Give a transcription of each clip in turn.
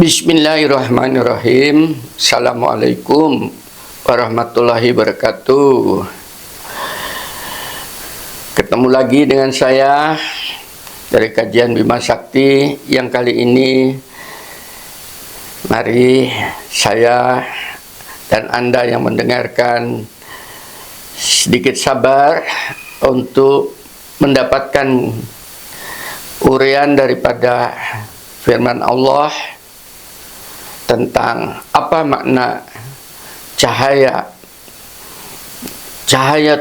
Bismillahirrahmanirrahim. Assalamualaikum warahmatullahi wabarakatuh. Ketemu lagi dengan saya dari kajian Bima Sakti yang kali ini mari saya dan Anda yang mendengarkan sedikit sabar untuk mendapatkan uraian daripada firman Allah tentang apa makna cahaya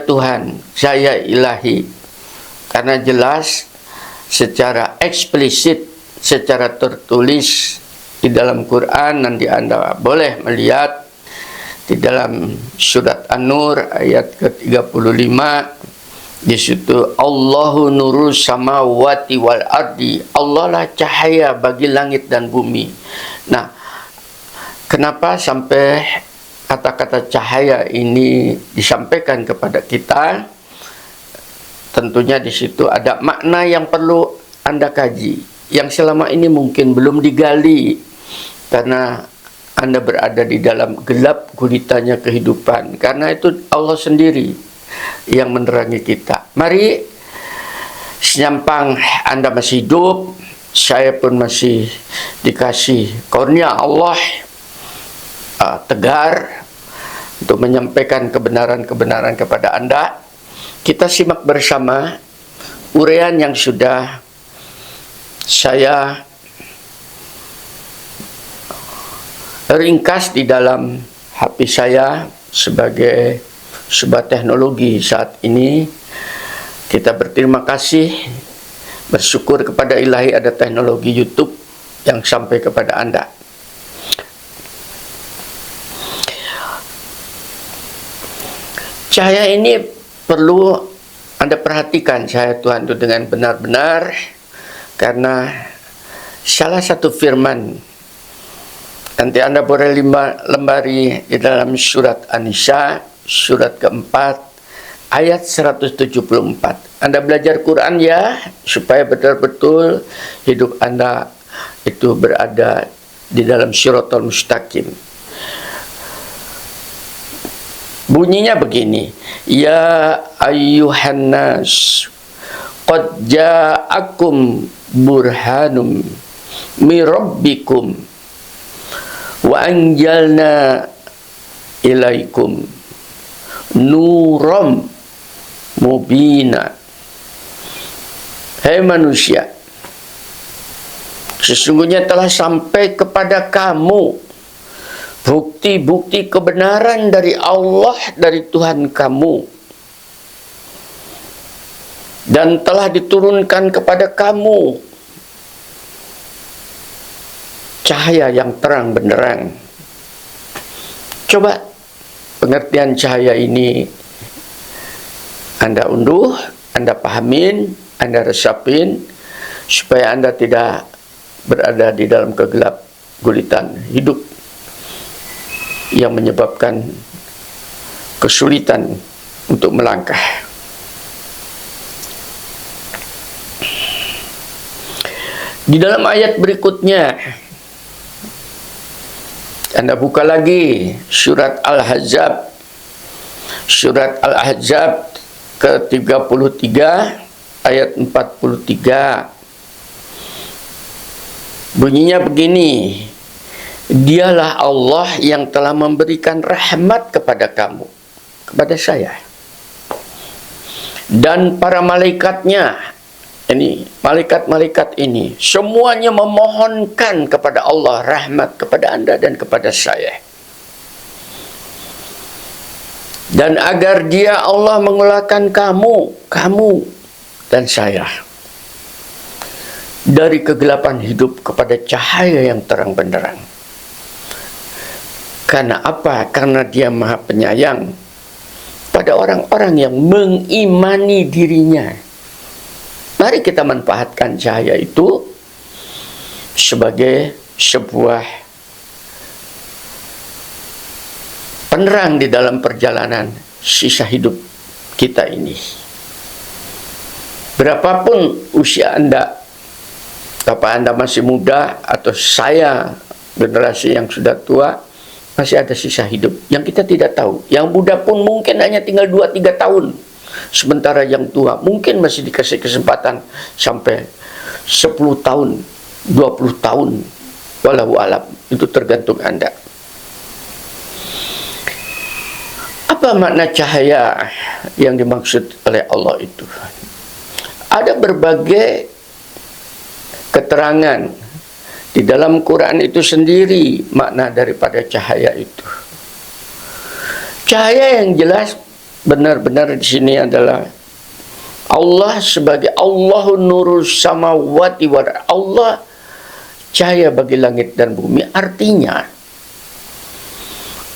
Tuhan, cahaya ilahi. Karena jelas secara eksplisit, secara tertulis di dalam Quran, nanti Anda boleh melihat di dalam surat An-Nur ayat ke-35. Di situ Allahu nurul samawati wal ardi. Allah lah cahaya bagi langit dan bumi. Nah, kenapa sampai kata-kata cahaya ini disampaikan kepada kita? Tentunya di situ ada makna yang perlu Anda kaji, yang selama ini mungkin belum digali karena Anda berada di dalam gelap gulitanya kehidupan. Karena itu Allah sendiri yang menerangi kita. Mari, senyampang Anda masih hidup, saya pun masih dikasih karunia Allah tegar untuk menyampaikan kebenaran-kebenaran kepada Anda. Kita simak bersama uraian yang sudah saya ringkas di dalam HP saya sebagai sebuah teknologi saat ini. Kita berterima kasih, bersyukur kepada Ilahi ada teknologi YouTube yang sampai kepada Anda. Cahaya ini perlu Anda perhatikan, cahaya Tuhan itu dengan benar-benar, karena salah satu firman, nanti Anda boleh lembari di dalam surat An-Nisa, surat keempat, ayat 174. Anda belajar Quran ya, supaya betul-betul hidup Anda itu berada di dalam Shiratal Mustaqim. Bunyinya begini, ya ayyuhan nas qad ja'akum burhanum mir rabbikum wa anjalna ilaikum nuram mubina. Hai manusia, sesungguhnya telah sampai kepada kamu bukti-bukti kebenaran dari Allah, dari Tuhan kamu, dan telah diturunkan kepada kamu cahaya yang terang benderang. Coba pengertian cahaya ini Anda unduh, Anda pahamin, Anda resapin, supaya Anda tidak berada di dalam kegelap gulitan hidup yang menyebabkan kesulitan untuk melangkah. Di dalam ayat berikutnya, Anda buka lagi surat Al-Ahzab, surat Al-Ahzab ke-33 ayat 43. Bunyinya begini, Dialah Allah yang telah memberikan rahmat kepada kamu, kepada saya, dan para malaikatnya. Ini malaikat-malaikat ini semuanya memohonkan kepada Allah rahmat kepada Anda dan kepada saya. Dan agar Dia Allah mengeluarkan kamu dan saya dari kegelapan hidup kepada cahaya yang terang benderang. Karena apa? Karena Dia Maha Penyayang pada orang-orang yang mengimani dirinya. Mari kita manfaatkan cahaya itu sebagai sebuah penerang di dalam perjalanan sisa hidup kita ini. Berapapun usia Anda, apa Anda masih muda atau saya generasi yang sudah tua masih ada sisa hidup yang kita tidak tahu. Yang muda pun mungkin hanya tinggal 2-3 tahun. Sementara yang tua mungkin masih dikasih kesempatan sampai 10 tahun, 20 tahun. Wallahu alam. Itu tergantung Anda. Apa makna cahaya yang dimaksud oleh Allah itu? Ada berbagai keterangan di dalam Quran itu sendiri makna daripada cahaya itu. Cahaya yang jelas benar-benar di sini adalah Allah sebagai Allahun nurus samawati wal ardh. Allah cahaya bagi langit dan bumi. Artinya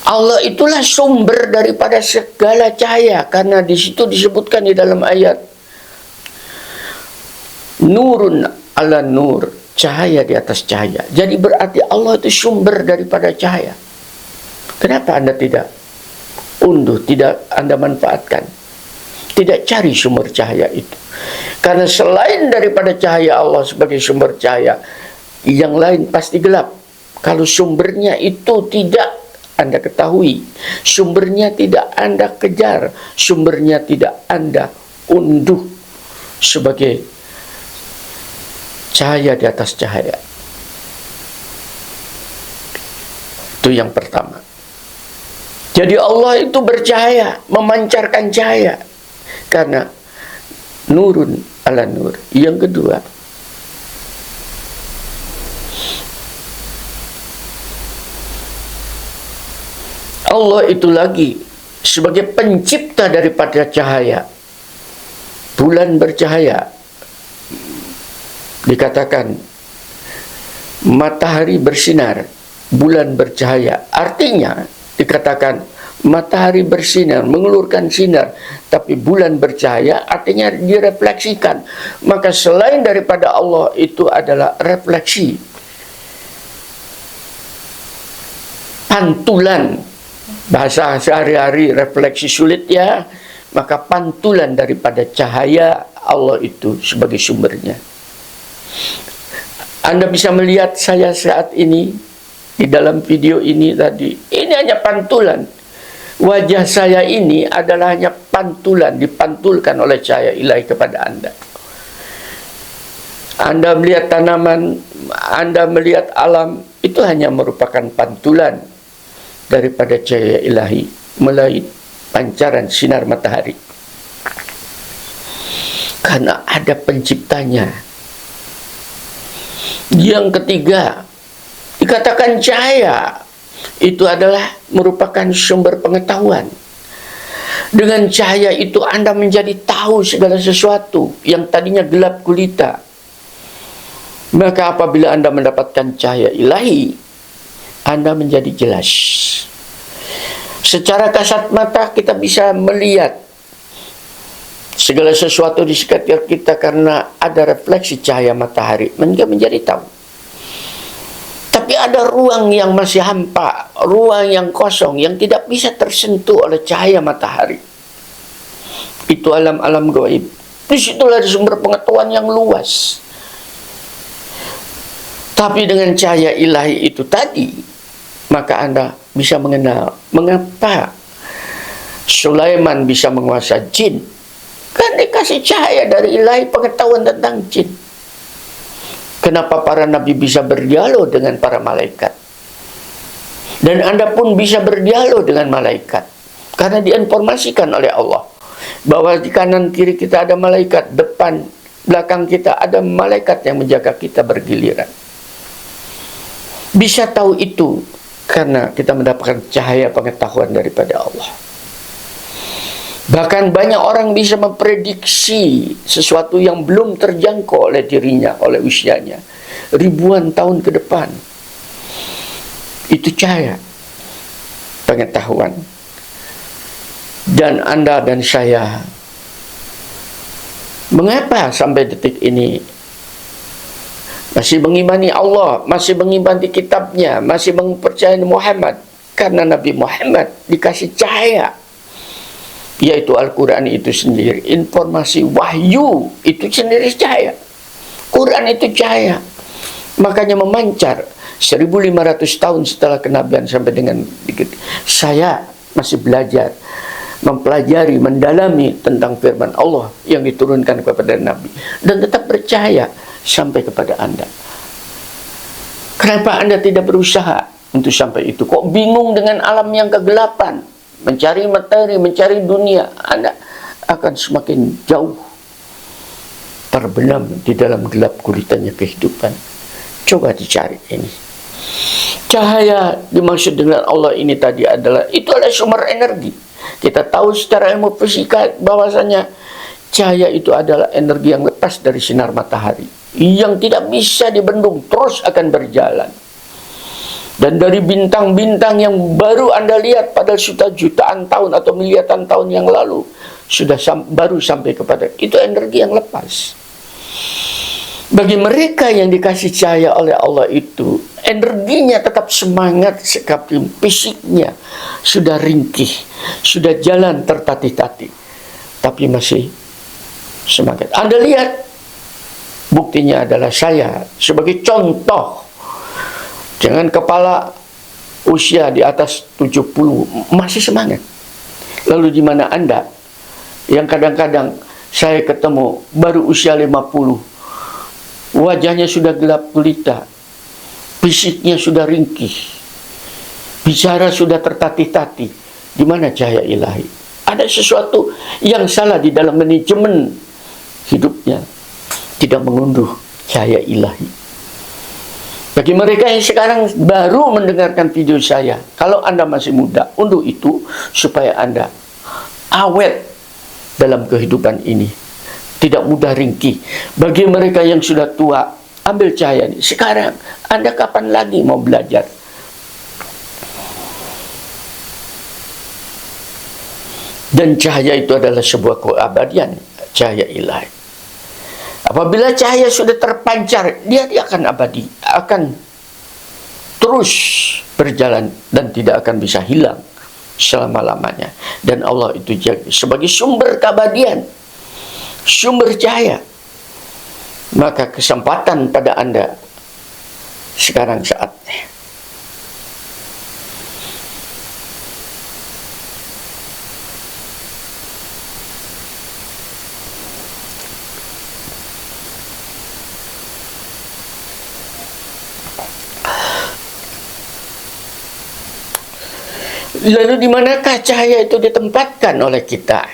Allah itulah sumber daripada segala cahaya, karena di situ disebutkan di dalam ayat nurun ala nur, cahaya di atas cahaya. Jadi berarti Allah itu sumber daripada cahaya. Kenapa Anda tidak unduh, tidak Anda manfaatkan, tidak cari sumber cahaya itu? Karena selain daripada cahaya Allah sebagai sumber cahaya, yang lain pasti gelap. Kalau sumbernya itu tidak Anda ketahui, sumbernya tidak Anda kejar, sumbernya tidak Anda unduh sebagai cahaya di atas cahaya. Itu yang pertama. Jadi Allah itu bercahaya, memancarkan cahaya, karena nurun ala nur. Yang kedua, Allah itu lagi sebagai pencipta daripada cahaya. Bulan bercahaya, dikatakan matahari bersinar, bulan bercahaya. Artinya dikatakan matahari bersinar, mengeluarkan sinar, tapi bulan bercahaya, artinya direfleksikan. Maka selain daripada Allah itu adalah refleksi, pantulan. Bahasa sehari-hari refleksi sulit ya, maka pantulan daripada cahaya Allah itu sebagai sumbernya. Anda bisa melihat saya saat ini di dalam video ini tadi. Ini hanya pantulan. Wajah saya ini adalah hanya pantulan, dipantulkan oleh cahaya ilahi kepada Anda. Anda melihat tanaman, Anda melihat alam, itu hanya merupakan pantulan daripada cahaya ilahi melalui pancaran sinar matahari. Karena ada penciptanya. Yang ketiga, dikatakan cahaya itu adalah merupakan sumber pengetahuan. Dengan cahaya itu Anda menjadi tahu segala sesuatu yang tadinya gelap gulita. Maka apabila Anda mendapatkan cahaya ilahi, Anda menjadi jelas. Secara kasat mata kita bisa melihat segala sesuatu di sekitar kita karena ada refleksi cahaya matahari, menjadi tahu. Tapi ada ruang yang masih hampa, ruang yang kosong, yang tidak bisa tersentuh oleh cahaya matahari. Itu alam-alam gaib. Disitulah sumber pengetahuan yang luas. Tapi dengan cahaya ilahi itu tadi, maka Anda bisa mengenal mengapa Sulaiman bisa menguasai jin. Kan dikasih cahaya dari ilahi pengetahuan tentang jin. Kenapa para nabi bisa berdialog dengan para malaikat? Dan Anda pun bisa berdialog dengan malaikat. Karena diinformasikan oleh Allah bahwa di kanan kiri kita ada malaikat, depan belakang kita ada malaikat yang menjaga kita bergiliran. Bisa tahu itu karena kita mendapatkan cahaya pengetahuan daripada Allah. Bahkan banyak orang bisa memprediksi sesuatu yang belum terjangkau oleh dirinya, oleh usianya, ribuan tahun ke depan. Itu cahaya pengetahuan. Dan Anda dan saya, mengapa sampai detik ini masih mengimani Allah, masih mengimani kitabnya, masih mempercayai Muhammad? Karena Nabi Muhammad dikasih cahaya, yaitu Al-Quran itu sendiri. Informasi wahyu itu sendiri cahaya. Quran itu cahaya. Makanya memancar 1500 tahun setelah kenabian sampai dengan saya masih belajar, mempelajari, mendalami tentang firman Allah yang diturunkan kepada Nabi, dan tetap percaya sampai kepada Anda. Kenapa Anda tidak berusaha untuk sampai itu? Kok bingung dengan alam yang kegelapan, mencari materi, mencari dunia? Anda akan semakin jauh terbenam di dalam gelap gulitannya kehidupan. Coba dicari ini. Cahaya dimaksud dengan Allah ini tadi adalah, itu adalah sumber energi. Kita tahu secara ilmu fisika bahwasanya cahaya itu adalah energi yang lepas dari sinar matahari, yang tidak bisa dibendung, terus akan berjalan. Dan dari bintang-bintang yang baru Anda lihat pada jutaan tahun atau miliaran tahun yang lalu, sudah baru sampai kepada itu, energi yang lepas. Bagi mereka yang dikasih cahaya oleh Allah itu, energinya tetap semangat, sekali fisiknya sudah ringkih, sudah jalan tertatih-tatih, tapi masih semangat. Anda lihat, buktinya adalah saya sebagai contoh, dengan kepala usia di atas 70 masih semangat. Lalu di mana Anda yang kadang-kadang saya ketemu baru usia 50, wajahnya sudah gelap gulita, fisiknya sudah ringkih, bicara sudah tertatih-tatih. Di mana cahaya ilahi? Ada sesuatu yang salah di dalam manajemen hidupnya, tidak mengunduh cahaya ilahi. Bagi mereka yang sekarang baru mendengarkan video saya, kalau Anda masih muda, unduh itu supaya Anda awet dalam kehidupan ini, tidak mudah ringkih. Bagi mereka yang sudah tua, ambil cahaya ini. Sekarang, Anda kapan lagi mau belajar? Dan cahaya itu adalah sebuah keabadian, cahaya ilahi. Apabila cahaya sudah terpancar, dia akan abadi, akan terus berjalan dan tidak akan bisa hilang selama-lamanya. Dan Allah itu sebagai sumber keabadian, sumber cahaya. Maka kesempatan pada Anda sekarang saatnya. Lalu di manakah cahaya itu ditempatkan oleh kita?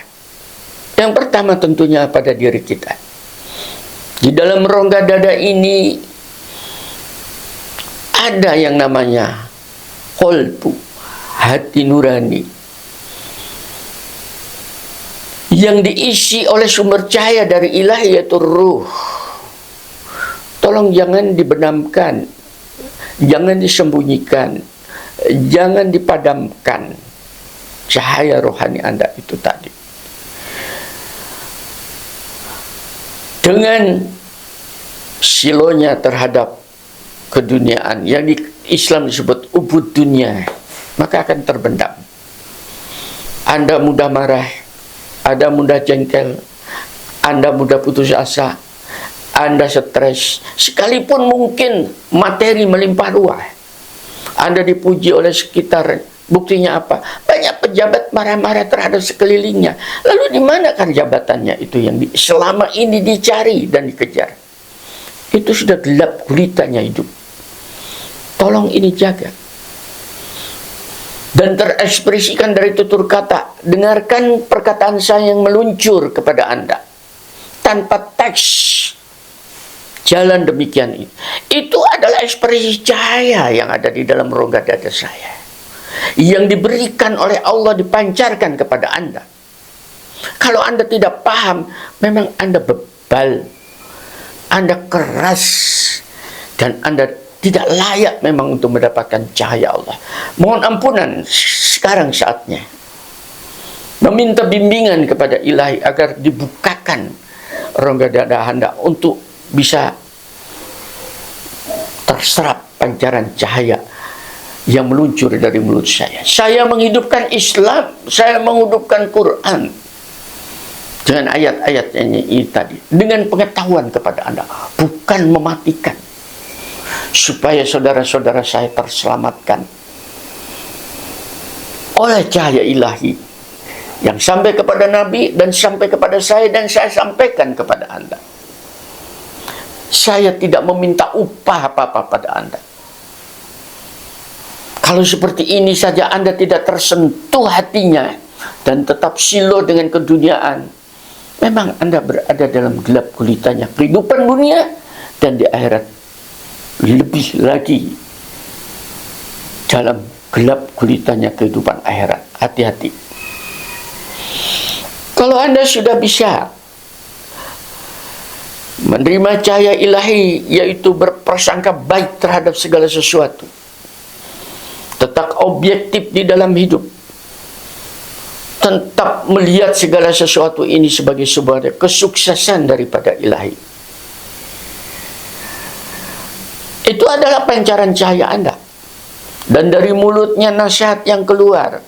Yang pertama tentunya pada diri kita. Di dalam rongga dada ini ada yang namanya qalbu, hati nurani, yang diisi oleh sumber cahaya dari ilahi, yaitu ruh. Tolong jangan dibenamkan, jangan disembunyikan, jangan dipadamkan cahaya rohani Anda itu tadi. Dengan silonya terhadap keduniaan yang di Islam disebut ubud dunia, maka akan terbendam. Anda mudah marah, Anda mudah jengkel, Anda mudah putus asa, Anda stres, sekalipun mungkin materi melimpah ruah, Anda dipuji oleh sekitar. Buktinya apa? Banyak pejabat marah-marah terhadap sekelilingnya. Lalu di mana kan jabatannya itu yang selama ini dicari dan dikejar? Itu sudah gelap gulitanya hidup. Tolong ini jaga. Dan terekspresikan dari tutur kata. Dengarkan perkataan saya yang meluncur kepada Anda tanpa teks. Jalan demikian itu. Itu adalah ekspresi cahaya yang ada di dalam rongga dada saya, yang diberikan oleh Allah, dipancarkan kepada Anda. Kalau Anda tidak paham, memang Anda bebal, Anda keras, dan Anda tidak layak memang untuk mendapatkan cahaya Allah. Mohon ampunan, sekarang saatnya meminta bimbingan kepada ilahi agar dibukakan rongga dada Anda untuk bisa terserap pancaran cahaya yang meluncur dari mulut saya. Saya menghidupkan Islam, saya menghidupkan Quran dengan ayat-ayatnya ini tadi, dengan pengetahuan kepada Anda, bukan mematikan. supaya saudara-saudara saya terselamatkan oleh cahaya ilahi yang sampai kepada Nabi dan sampai kepada saya, dan saya sampaikan kepada Anda. Saya tidak meminta upah apa-apa pada Anda. Kalau seperti ini saja Anda tidak tersentuh hatinya dan tetap silo dengan keduniaan, memang Anda berada dalam gelap gulitanya kehidupan dunia, dan di akhirat lebih lagi dalam gelap gulitanya kehidupan akhirat. Hati-hati. Kalau Anda sudah bisa menerima cahaya ilahi, yaitu berprasangka baik terhadap segala sesuatu, tetap objektif di dalam hidup, tetap melihat segala sesuatu ini sebagai sebuah kesuksesan daripada ilahi, itu adalah pancaran cahaya Anda. Dan dari mulutnya nasihat yang keluar,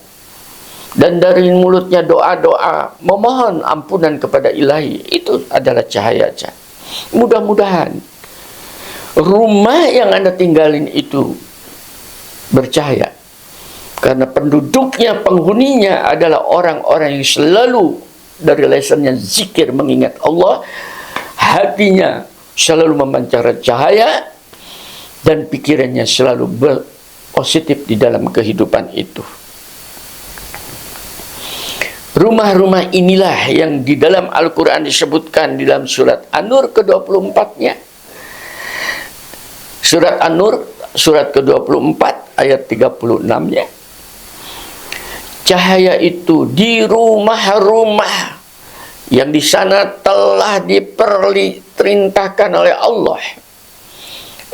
dan dari mulutnya doa-doa memohon ampunan kepada ilahi, itu adalah cahaya. Mudah-mudahan rumah yang Anda tinggalin itu bercahaya, karena penduduknya, penghuninya adalah orang-orang yang selalu dari lesannya zikir mengingat Allah, hatinya selalu memancar cahaya, dan pikirannya selalu positif di dalam kehidupan itu. Rumah-rumah inilah yang di dalam Al-Quran disebutkan di dalam surat An-Nur ke-24-nya. Surat An-Nur, surat ke-24, ayat 36-nya. Cahaya itu di rumah-rumah yang di sana telah diperintahkan oleh Allah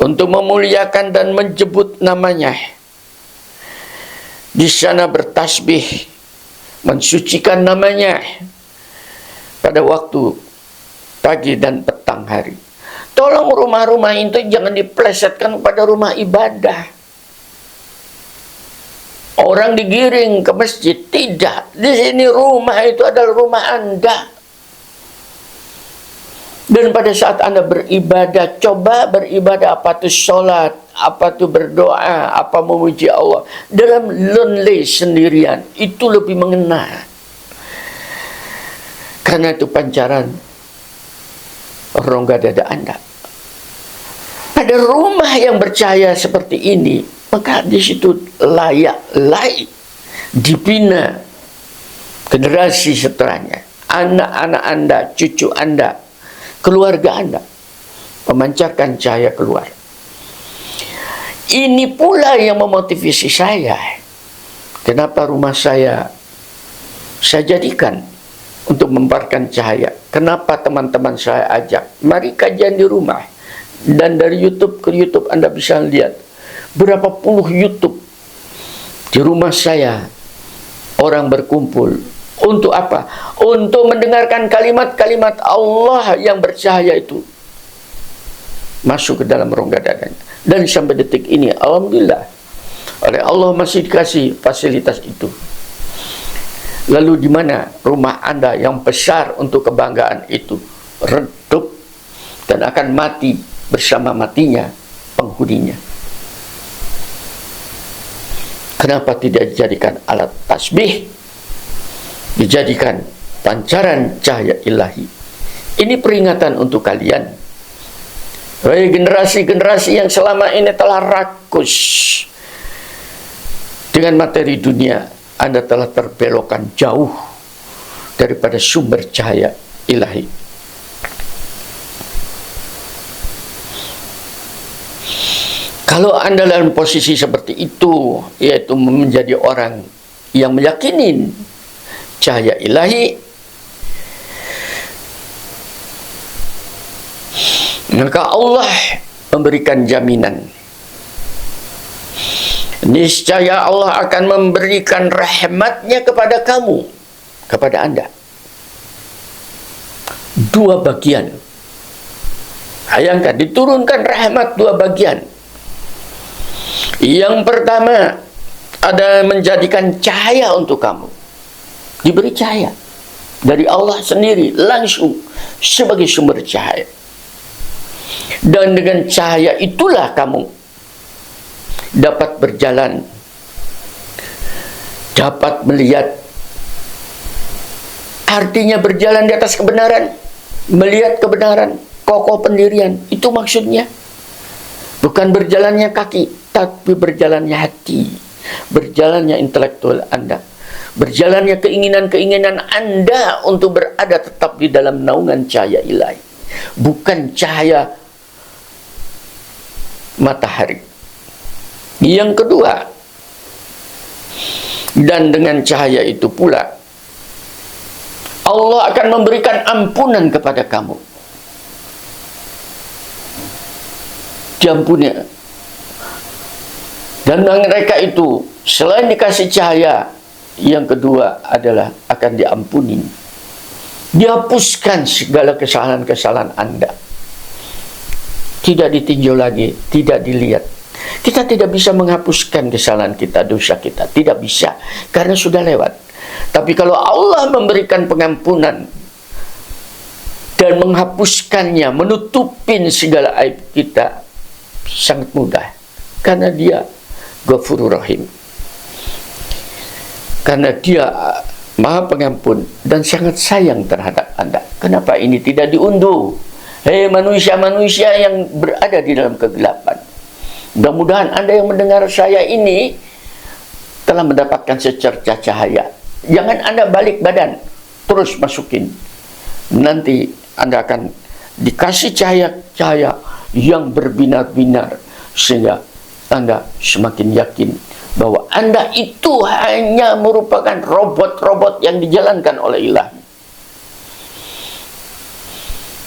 untuk memuliakan dan menyebut namanya. Di sana bertasbih, mensucikan namanya pada waktu pagi dan petang hari. Tolong rumah-rumah itu jangan diplesetkan pada rumah ibadah. Orang digiring ke masjid, tidak. Di sini rumah itu adalah rumah Anda. Dan pada saat Anda beribadah, coba beribadah, apa itu sholat, apa itu berdoa, apa memuji Allah dalam lonely, sendirian, itu lebih mengena. Karena itu pancaran rongga dada Anda. Pada rumah yang bercahaya seperti ini, maka di situ layak dibina generasi setelahnya, anak-anak Anda, cucu Anda, keluarga Anda, memancarkan cahaya keluar. Ini pula yang memotivasi saya. Kenapa rumah saya jadikan untuk membarkan cahaya? Kenapa teman-teman saya ajak, mari kajian di rumah. Dan dari YouTube ke YouTube Anda bisa lihat berapa puluh YouTube di rumah saya, orang berkumpul. Untuk apa? Untuk mendengarkan kalimat-kalimat Allah yang bercahaya itu masuk ke dalam rongga dadanya. Dan sampai detik ini, alhamdulillah, oleh Allah masih dikasih fasilitas itu. Lalu di mana rumah Anda yang besar untuk kebanggaan itu redup dan akan mati bersama matinya penghuninya? Kenapa tidak dijadikan alat tasbih, dijadikan pancaran cahaya ilahi? Ini peringatan untuk kalian, wahai generasi-generasi yang selama ini telah rakus dengan materi dunia. Anda telah terbelokkan jauh daripada sumber cahaya ilahi. Kalau Anda dalam posisi seperti itu, yaitu menjadi orang yang meyakini cahaya ilahi, maka Allah memberikan jaminan. Niscaya Allah akan memberikan rahmatnya kepada kamu, kepada Anda. Dua bagian. Bayangkan, diturunkan rahmat dua bagian. Yang pertama, ada menjadikan cahaya untuk kamu. Diberi cahaya dari Allah sendiri, langsung sebagai sumber cahaya. Dan dengan cahaya itulah kamu dapat berjalan, dapat melihat. Artinya berjalan di atas kebenaran, melihat kebenaran, kokoh pendirian. Itu maksudnya. Bukan berjalannya kaki, tapi berjalannya hati, berjalannya intelektual Anda, berjalannya keinginan-keinginan Anda untuk berada tetap di dalam naungan cahaya ilahi, bukan cahaya matahari. Yang kedua, dan dengan cahaya itu pula Allah akan memberikan ampunan kepada kamu. Diampuni. Dan mereka itu selain dikasih cahaya, yang kedua adalah akan diampuni. Dihapuskan segala kesalahan-kesalahan Anda. Tidak ditinjau lagi, tidak dilihat. Kita tidak bisa menghapuskan kesalahan kita, dosa kita. Tidak bisa, karena sudah lewat. Tapi kalau Allah memberikan pengampunan dan menghapuskannya, menutupin segala aib kita, sangat mudah. Karena Dia Ghafurur Rahim. Karena Dia Maha Pengampun dan sangat sayang terhadap Anda. Kenapa ini tidak diunduh? Hei manusia-manusia yang berada di dalam kegelapan. Mudah-mudahan Anda yang mendengar saya ini telah mendapatkan secercah cahaya. Jangan Anda balik badan, terus masukin. Nanti Anda akan dikasih cahaya-cahaya yang berbinar-binar, sehingga Anda semakin yakin bahwa Anda itu hanya merupakan robot-robot yang dijalankan oleh ilahi.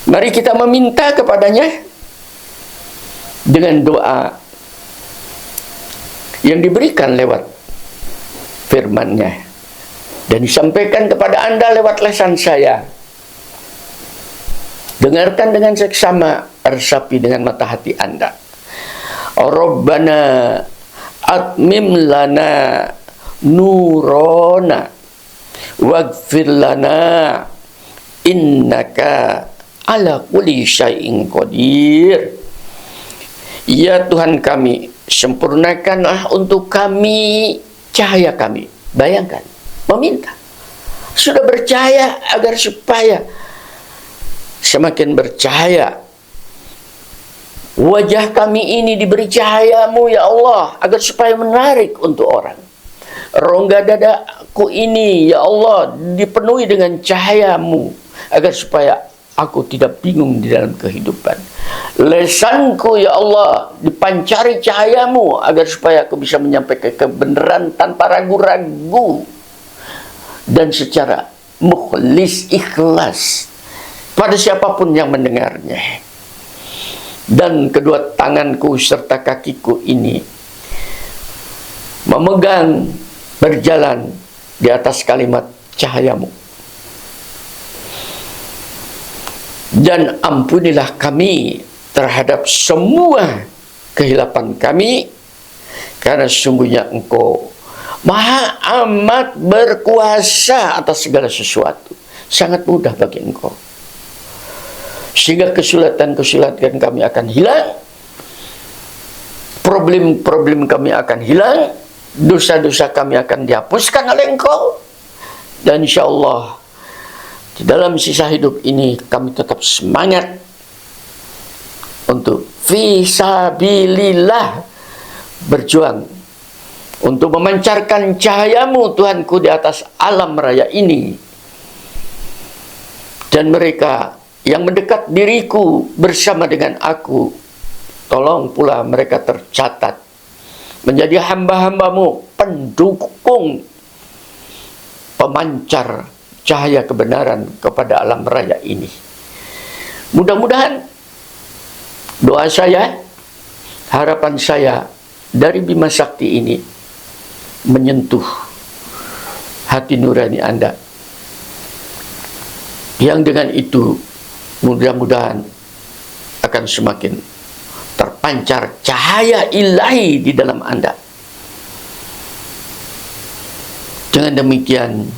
Mari kita meminta kepadanya dengan doa yang diberikan lewat firman-Nya dan disampaikan kepada Anda lewat lesan saya. Dengarkan dengan seksama, resapi dengan mata hati Anda. Rabbana atmim lana nurona waghfir lana innaka ala kulli syai'in qadir. Ya Tuhan kami, sempurnakanlah untuk kami cahaya kami. Bayangkan, meminta. Sudah bercahaya agar supaya semakin bercahaya. Wajah kami ini diberi cahaya-Mu ya Allah, agar supaya menarik untuk orang. Rongga dadaku ini ya Allah dipenuhi dengan cahaya-Mu, agar supaya aku tidak bingung di dalam kehidupan. Lesanku ya Allah dipancari cahaya-Mu, agar supaya aku bisa menyampaikan kebenaran tanpa ragu-ragu dan secara mukhlis, ikhlas pada siapapun yang mendengarnya. Dan kedua tanganku serta kakiku ini memegang, berjalan di atas kalimat cahaya-Mu. Dan ampunilah kami terhadap semua kehilapan kami, karena sesungguhnya Engkau Maha amat berkuasa atas segala sesuatu. Sangat mudah bagi Engkau, sehingga kesulitan-kesulitan kami akan hilang, problem-problem kami akan hilang, dosa-dosa kami akan dihapuskan oleh Engkau. Dan insya Allah di dalam sisa hidup ini kami tetap semangat untuk fisabilillah, berjuang untuk memancarkan cahaya-Mu Tuhanku di atas alam raya ini. Dan mereka yang mendekat diriku bersama dengan aku, tolong pula mereka tercatat menjadi hamba-hamba-Mu, pendukung, pemancar cahaya kebenaran kepada alam raya ini. Mudah-mudahan doa saya, harapan saya dari Bima Sakti ini menyentuh hati nurani Anda, yang dengan itu mudah-mudahan akan semakin terpancar cahaya ilahi di dalam Anda. Dengan demikian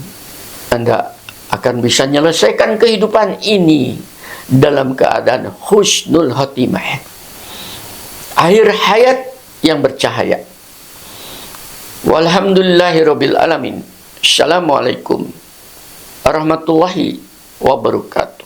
Anda akan bisa menyelesaikan kehidupan ini dalam keadaan husnul khotimah, akhir hayat yang bercahaya. Walhamdulillahirabbil alamin. Assalamualaikum warahmatullahi wabarakatuh.